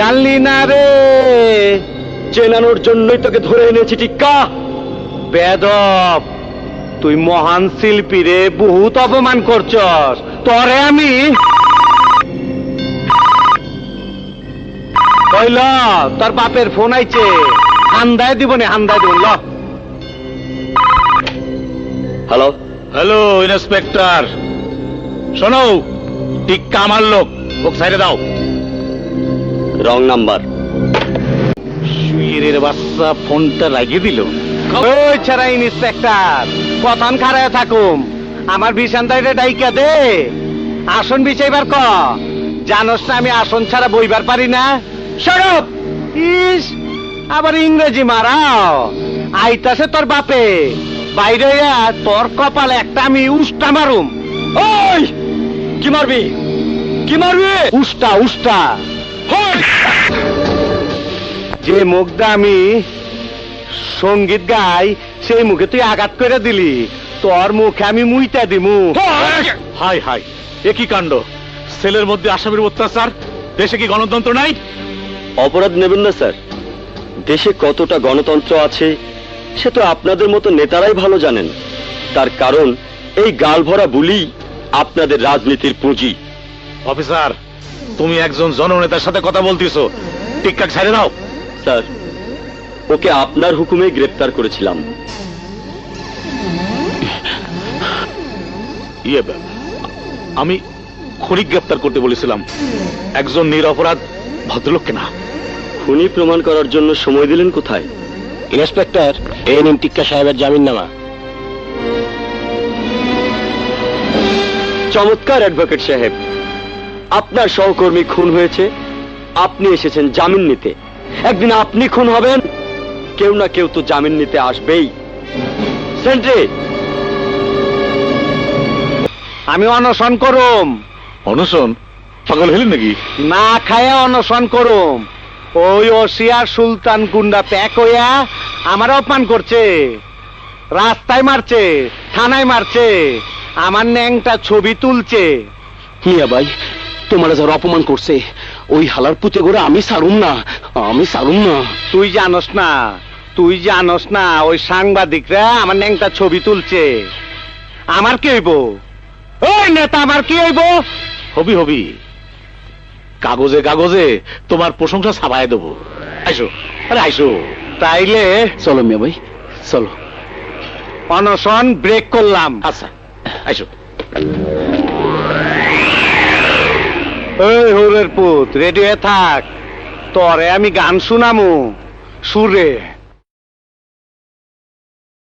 জানলি না রে, চেনানোর জন্যই তোকে ধরে এনেছি টিক্কা। বেদব, তুই মহান শিল্পী রে, বহুত অপমান করছস। তরে আমি কইল তোর বাপের ফোন আইছে, হান্দায় দিব নে, হান্দায় দিব। ল হ্যালো হ্যালো ইন্সপেক্টর, শোনো, টিক্কা আমার লোক, ওকে সাইডে দাও। Wrong number. শুইরের বাচ্চা ফোনটা লাগিয়ে দিল। ওই ছাড়া ইন্সপেক্টর, কতক্ষণ খাড়ায় থাকুম? আমার বিছানটাইরে ডাইকা দে, আসন বিছাইবার ক। জানোস না আমি আসন ছাড়া বইবার পারি না। সরব ইস, আবার ইংরেজি মারাও। আইতাছে তোর বাপে, বাইরে আইয়া তোর কপালে একটা আমি উষ্টা মারুম। ওই কি মারবি? কি মারবি? উষ্টা উষ্টা। যে মুখটা আমি সঙ্গীত গাই, সেই মুখে তুই আঘাত করে দিলি, তোর মুখে আমি মুইতা দিমু। হাই হাই, এ কি কাণ্ড! সেলের মধ্যে আসামির অত্যাচার, দেশে কি গণতন্ত্র নাই? অপরাধ নেবেন না স্যার, দেশে কতটা গণতন্ত্র আছে সে তো আপনাদের মতো নেতারাই ভালো জানেন। তার কারণ এই গাল ভরা বুলি আপনাদের রাজনীতির পুঁজি। অফিসার, তুমি একজন জননেতার সাথে কথা বলতেছো, টিক্কা ছেড়ে দাও। স্যার, ওকে আপনার হুকুমে গ্রেফতার করেছিলাম। আমি খনি গ্রেফতার করতে বলেছিলাম, একজন নিরপরাধ ভদ্রলোককে না। খুনি প্রমাণ করার জন্য সময় দিলেন কোথায়? ইন্সপেক্টর, এই নিন টিক্কা সাহেবের জামিননামা। চমৎকার অ্যাডভোকেট সাহেব, আপনার সহকর্মী খুন হয়েছে, আপনি এসেছেন জামিন নিতে। একদিন আপনি খুন হবেন, কেউ না কেউ তো জামিন নিতে আসবেই। সেন্ট্রি, আমি অনশন করুম। অনশন? পাগল হলেন নাকি? না খায়া অনশন করুম। ওই ওসিয়ার সুলতান গুন্ডা প্যাক হইয়া আমার অপমান করছে, রাস্তায় মারছে, থানায় মারছে, আমার ন্যাংটা ছবি তুলছে। মিয়া ভাই, তোমার যারা অপমান করছে, ওই হালার পুঁতে করে আমি সারুম না, আমি সারুম না। তুই জানোস না, তুই জানোস না, ওই সাংবাদিকরা আমার ন্যাংটা ছবি তুলছে। আমার কি হইব? ওই নেতা আমার কি হইব? হবি হবি, কাগজে কাগজে তোমার প্রশংসা ছাপায় দেবো। আইসো, আরে আইসো। তাইলে চলো মিয়া ভাই, চলো। অনশন ব্রেক করলাম। আচ্ছা, আইসো। ওই হরের পুত, রেডি হয়ে থাক, তরে আমি গান শুনামু সুরে।